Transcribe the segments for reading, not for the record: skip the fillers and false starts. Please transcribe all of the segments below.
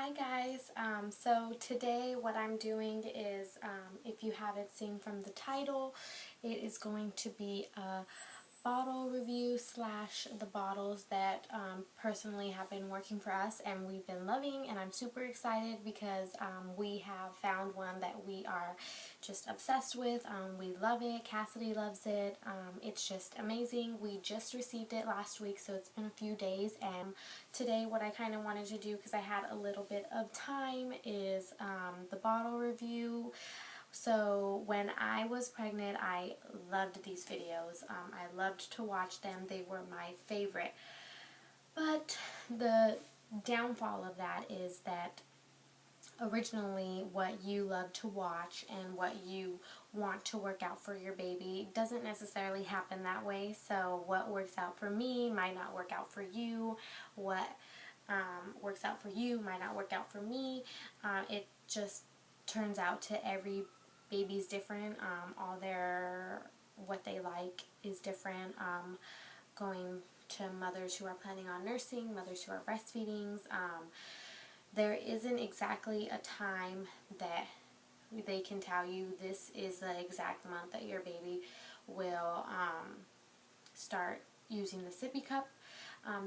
Hi guys, so today what I'm doing is, if you haven't seen from the title, it is going to be a bottle review slash the bottles that personally have been working for us and we've been loving, and I'm super excited because we have found one that we are just obsessed with. We love it. Cassidy loves it. It's just amazing. We just received it last week, so it's been a few days, and today what I kind of wanted to do, because I had a little bit of time, is the bottle review. So when I was pregnant, I loved these videos. I loved to watch them. They were my favorite. But the downfall of that is that originally what you love to watch and what you want to work out for your baby doesn't necessarily happen that way. So what works out for me might not work out for you. What works out for you might not work out for me. It just turns out to every baby's different. What they like is different. Going to mothers who are planning on nursing, mothers who are breastfeeding, there isn't exactly a time that they can tell you this is the exact month that your baby will start using the sippy cup.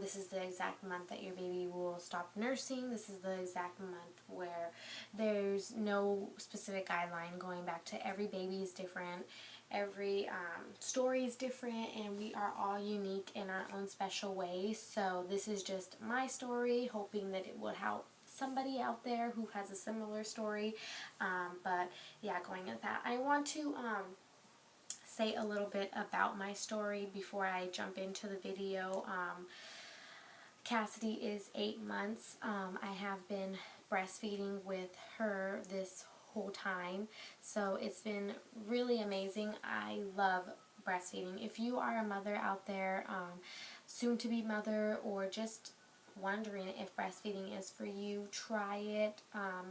This is the exact month that your baby will stop nursing. This is the exact month where there's no specific guideline going back to every baby is different. Every story is different, and we are all unique in our own special ways. So this is just my story, hoping that it would help somebody out there who has a similar story. But yeah, going into that, I want to say a little bit about my story before I jump into the video. Cassidy is 8 months. I have been breastfeeding with her this whole time, so it's been really amazing. I love breastfeeding. If you are a mother out there, soon to be mother, or just wondering if breastfeeding is for you, try it.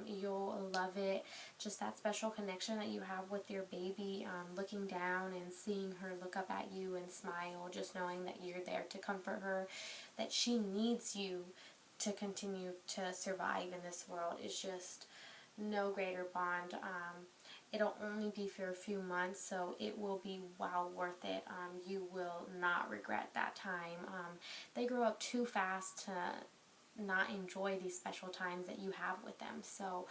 You'll love it. Just that special connection that you have with your baby, looking down and seeing her look up at you and smile, just knowing that you're there to comfort her, that she needs you to continue to survive in this world, is just no greater bond. It'll only be for a few months, so it will be well worth it. You will not regret that time. They grow up too fast to not enjoy these special times that you have with them. So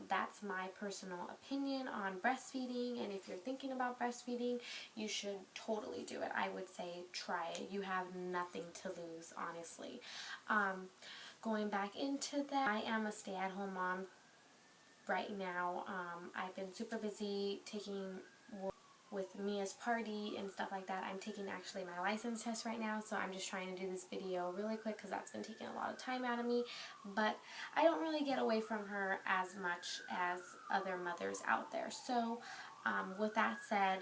that's my personal opinion on breastfeeding, and if you're thinking about breastfeeding, you should totally do it. I would say try it. You have nothing to lose, honestly. Going back into that, I am a stay-at-home mom right now. I've been super busy taking with Mia's party and stuff like that. I'm taking actually my license test right now, so I'm just trying to do this video really quick because that's been taking a lot of time out of me. But I don't really get away from her as much as other mothers out there. So with that said,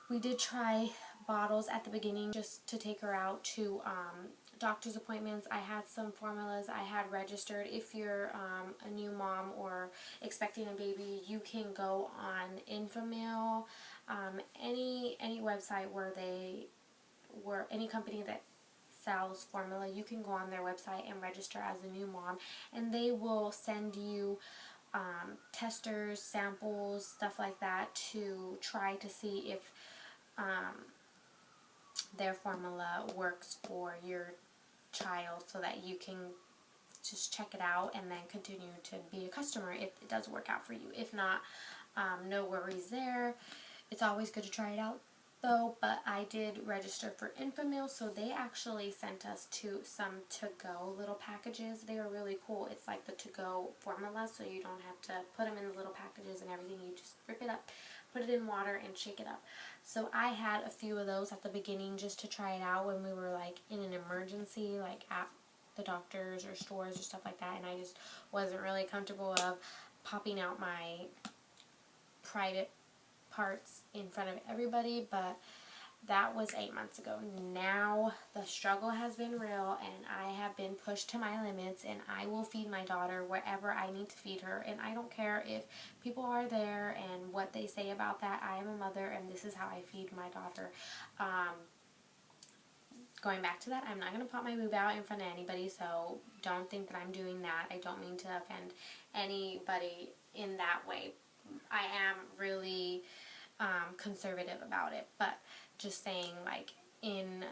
we did try bottles at the beginning just to take her out to doctor's appointments. I had some formulas I had registered. If you're a new mom or expecting a baby, you can go on Infomil, any website any company that sells formula, you can go on their website and register as a new mom, and they will send you testers, samples, stuff like that to try to see if their formula works for your child, so that you can just check it out and then continue to be a customer if it does work out for you. If not, no worries there. It's always good to try it out though. But I did register for Infomil, so they actually sent us to some to-go little packages. They are really cool. It's like the to-go formula, so you don't have to put them in the little packages and everything. You just rip it up, put it in water, and shake it up. So I had a few of those at the beginning just to try it out when we were like in an emergency, like at the doctors or stores or stuff like that, and I just wasn't really comfortable of popping out my private parts in front of everybody. But that was 8 months ago. Now the struggle has been real, and I have been pushed to my limits, and I will feed my daughter wherever I need to feed her, and I don't care if people are there and what they say about that. I am a mother, and this is how I feed my daughter. going back to that, I'm not going to pop my boob out in front of anybody, so don't think that I'm doing that. I don't mean to offend anybody in that way. I am really conservative about it, but just saying, like, in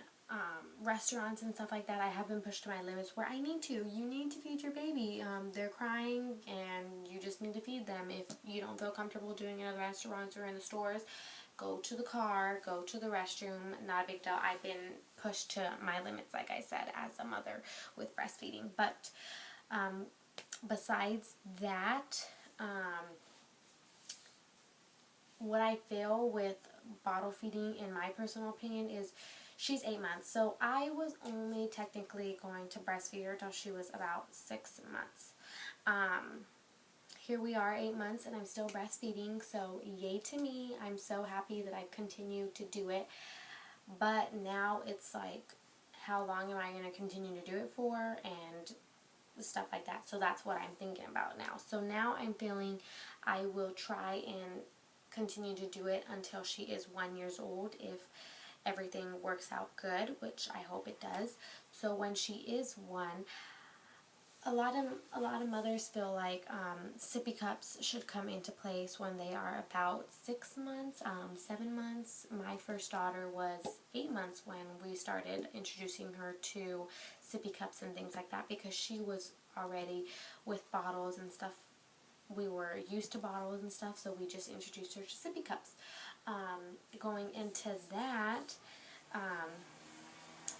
restaurants and stuff like that, I have been pushed to my limits where I need to. You need to feed your baby. They're crying, and you just need to feed them. If you don't feel comfortable doing it at restaurants or in the stores, go to the car, go to the restroom, not a big deal. I've been pushed to my limits, like I said, as a mother with breastfeeding. But besides that, what I feel with bottle feeding, in my personal opinion, is she's 8 months. So I was only technically going to breastfeed her till she was about 6 months. Here we are, 8 months, and I'm still breastfeeding, so yay to me. I'm so happy that I continue to do it. But now it's like, how long am I going to continue to do it for, and stuff like that. So that's what I'm thinking about now. So now I'm feeling I will try and continue to do it until she is 1 year old, if everything works out good, which I hope it does. So when she is 1, a lot of mothers feel like sippy cups should come into place when they are about 6 months, 7 months. My first daughter was 8 months when we started introducing her to sippy cups and things like that, because she was already with bottles and stuff. We were used to bottles and stuff, so we just introduced her to sippy cups. Going into that,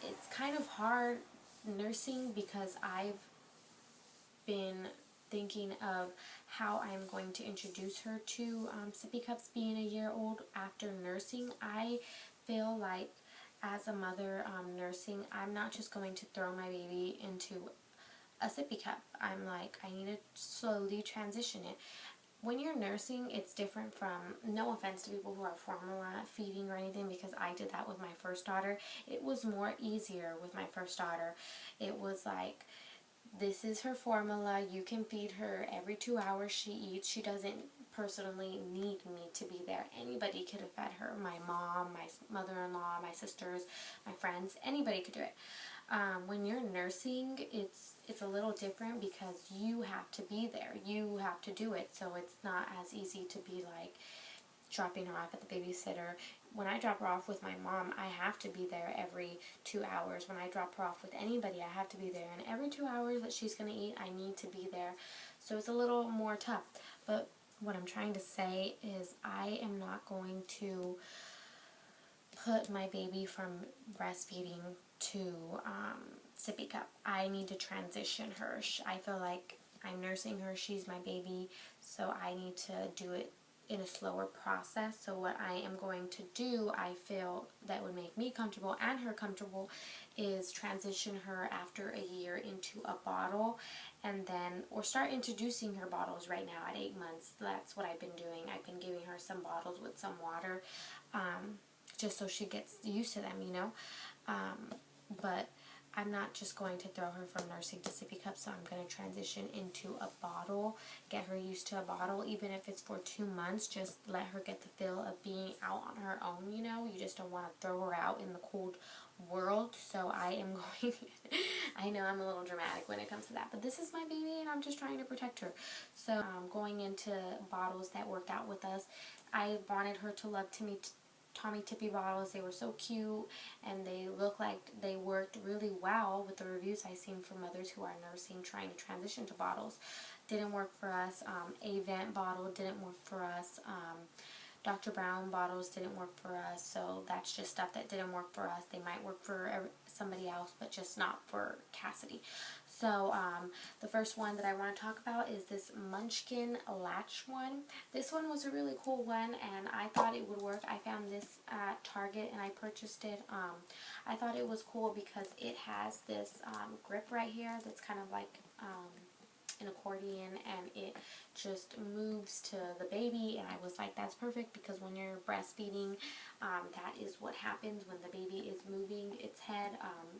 it's kind of hard nursing, because I've been thinking of how I'm going to introduce her to sippy cups being a year old after nursing. I feel like as a mother nursing, I'm not just going to throw my baby into a sippy cup. I'm like, I need to slowly transition it. When you're nursing, it's different from, no offense to people who are formula feeding or anything, because I did that with my first daughter. It was more easier with my first daughter. It was like, this is her formula. You can feed her every 2 hours she eats. She doesn't personally need me to be there. Anybody could have fed her. My mom, my mother-in-law, my sisters, my friends, anybody could do it. When you're nursing, it's a little different, because you have to be there. You have to do it. So it's not as easy to be like dropping her off at the babysitter. When I drop her off with my mom, I have to be there every 2 hours. When I drop her off with anybody, I have to be there. And every 2 hours that she's going to eat, I need to be there. So it's a little more tough. But what I'm trying to say is, I am not going to put my baby from breastfeeding to sippy cup. I need to transition her. I feel like I'm nursing her. She's my baby. So I need to do it in a slower process. So what I am going to do, I feel that would make me comfortable and her comfortable, is transition her after a year into a bottle, and then, or start introducing her bottles right now at 8 months. That's what I've been doing. I've been giving her some bottles with some water, just so she gets used to them, you know. But I'm not just going to throw her from nursing to sippy cups, so I'm going to transition into a bottle, get her used to a bottle, even if it's for 2 months. Just let her get the feel of being out on her own, you know. You just don't want to throw her out in the cold world. So I am going, I know I'm a little dramatic when it comes to that, but this is my baby and I'm just trying to protect her. So going into bottles that worked out with us, I wanted her to love Tommy Tippy bottles. They were so cute, and they look like they worked really well with the reviews I've seen from mothers who are nursing trying to transition to bottles. Didn't work for us. Avent bottle didn't work for us. Dr. Brown bottles didn't work for us. So that's just stuff that didn't work for us. They might work for somebody else, but just not for Cassidy. So the first one that I want to talk about is this Munchkin latch one. This one was a really cool one, and I thought it would work. I found this at Target and I purchased it. I thought it was cool because it has this grip right here that's kind of like an accordion, and it just moves to the baby. And I was like, that's perfect, because when you're breastfeeding, that is what happens when the baby is moving its head.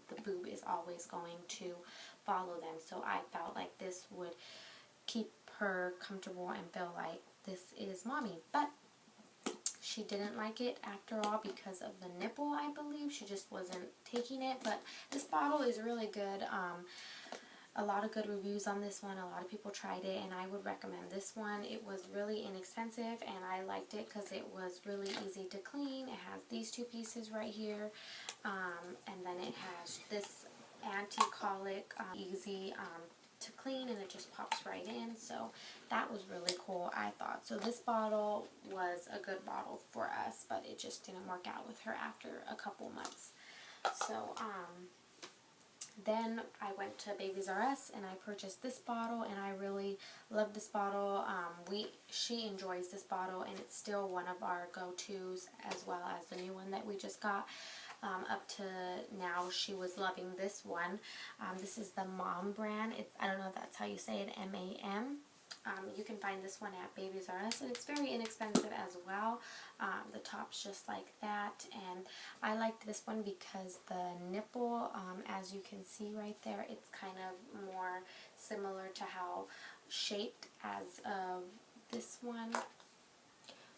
The boob is always going to follow them. So I felt like this would keep her comfortable and feel like this is mommy. But she didn't like it after all because of the nipple, I believe. She just wasn't taking it. But this bottle is really good. A lot of good reviews on this one. A lot of people tried it, and I would recommend this one. It was really inexpensive, and I liked it because it was really easy to clean. It has these two pieces right here, and then it has this anti-colic, easy to clean, and it just pops right in. So that was really cool, I thought. So this bottle was a good bottle for us, but it just didn't work out with her after a couple months. So then I went to Babies R Us and I purchased this bottle, and I really love this bottle. She enjoys this bottle, and it's still one of our go-tos, as well as the new one that we just got. Up to now, she was loving this one. This is the Mom brand. I don't know if that's how you say it, M-A-M. You can find this one at Babies R Us, and it's very inexpensive as well. The top's just like that, and I liked this one because the nipple, as you can see right there, it's kind of more similar to how shaped as this one,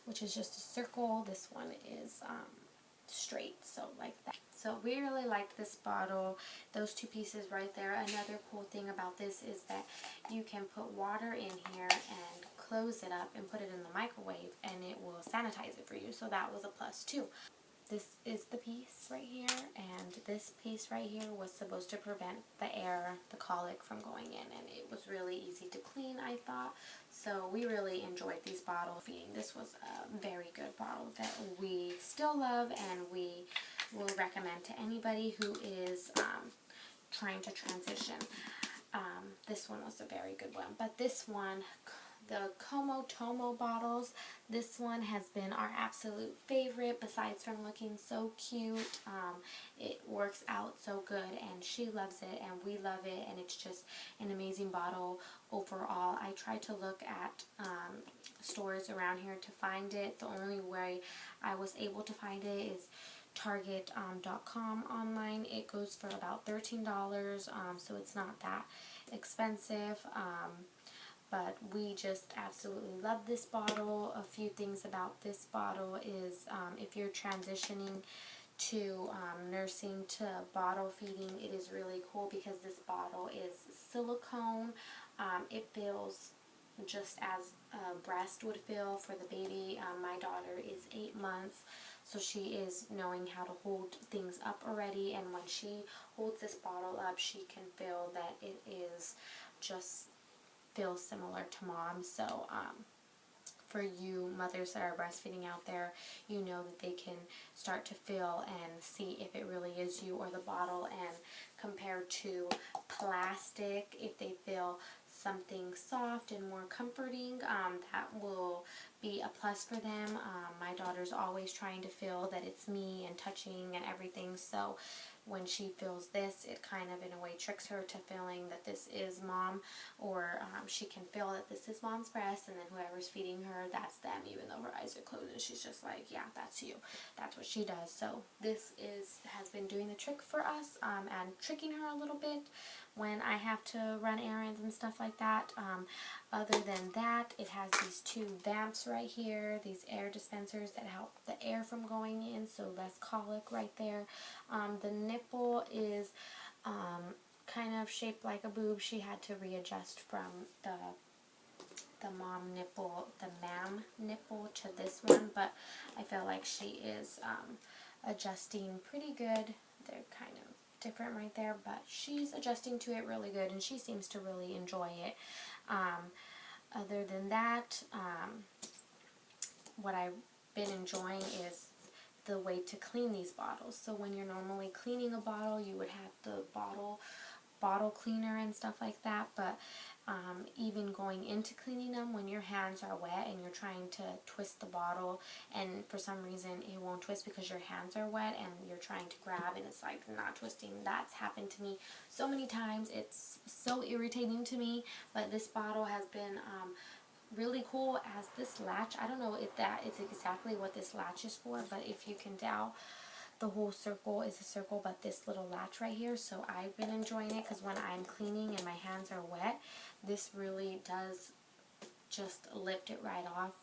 which is just a circle. This one is straight, so like that. So we really liked this bottle. Those two pieces right there. Another cool thing about this is that you can put water in here and close it up and put it in the microwave, and it will sanitize it for you. So that was a plus too. This is the piece right here, and this piece right here was supposed to prevent the colic from going in, and it was really easy to clean, I thought. So we really enjoyed these bottle feeding. This was a very good bottle that we still love, and we will recommend to anybody who is trying to transition. This one was a very good one, but this one, the Comotomo bottles, this one has been our absolute favorite. Besides from looking so cute, it works out so good, and she loves it, and we love it, and it's just an amazing bottle overall. I tried to look at stores around here to find it. The only way I was able to find it is Target.com online. It goes for about $13, so it's not that expensive. But we just absolutely love this bottle. A few things about this bottle is if you're transitioning to nursing to bottle feeding, it is really cool because this bottle is silicone. It feels just as a breast would feel for the baby. My daughter is 8 months, so she is knowing how to hold things up already, and when she holds this bottle up, she can feel that it is just feels similar to mom. So for you mothers that are breastfeeding out there, you know that they can start to feel and see if it really is you or the bottle, and compared to plastic, if they feel something soft and more comforting, that will be a plus for them. My daughter's always trying to feel that it's me and touching and everything, so when she feels this, it kind of in a way tricks her to feeling that this is mom, or she can feel that this is mom's breast, and then whoever's feeding her, that's them, even though her eyes are closed, and she's just like, yeah, that's you. That's what she does. So this has been doing the trick for us, and tricking her a little bit when I have to run errands and stuff like that. Other than that, it has these two vamps right here, these air dispensers that help the air from going in, so less colic right there. The nipple is kind of shaped like a boob. She had to readjust from the mom nipple, the mam nipple, to this one, but I feel like she is adjusting pretty good. They're kind of different right there, but she's adjusting to it really good, and she seems to really enjoy it. Other than that, what I've been enjoying is the way to clean these bottles. So when you're normally cleaning a bottle, you would have the bottle cleaner and stuff like that, but even going into cleaning them, when your hands are wet and you're trying to twist the bottle, and for some reason it won't twist because your hands are wet and you're trying to grab and it's like not twisting. That's happened to me so many times. It's so irritating to me, but this bottle has been really cool as this latch. I don't know if that is exactly what this latch is for, but if you can tell, the whole circle is a circle, but this little latch right here. So I've been enjoying it because when I'm cleaning and my hands are wet, this really does just lift it right off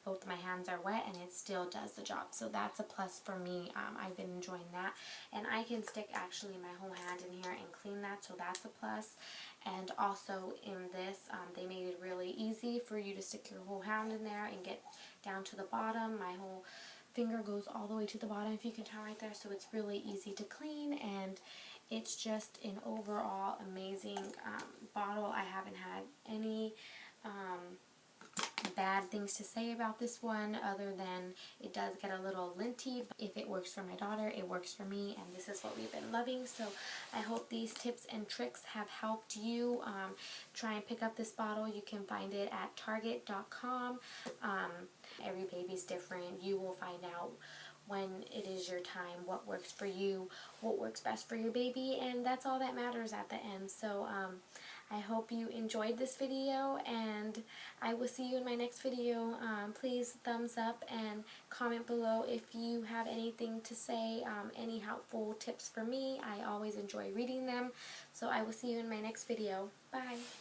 both of my hands are wet and it still does the job. So that's a plus for me. I've been enjoying that. And I can stick actually my whole hand in here and clean that, so that's a plus. And also in this, they made it really easy for you to stick your whole hand in there and get down to the bottom. My whole finger goes all the way to the bottom, if you can tell right there, so it's really easy to clean, and it's just an overall amazing bottle. I haven't had any bad things to say about this one, other than it does get a little linty. If it works for my daughter, it works for me, and this is what we've been loving. So I hope these tips and tricks have helped you try and pick up this bottle. You can find it at target.com. Every baby's different. You will find out when it is your time what works for you, what works best for your baby, and that's all that matters at the end. So I hope you enjoyed this video, and I will see you in my next video. Please thumbs up and comment below if you have anything to say, any helpful tips for me. I always enjoy reading them. So I will see you in my next video. Bye!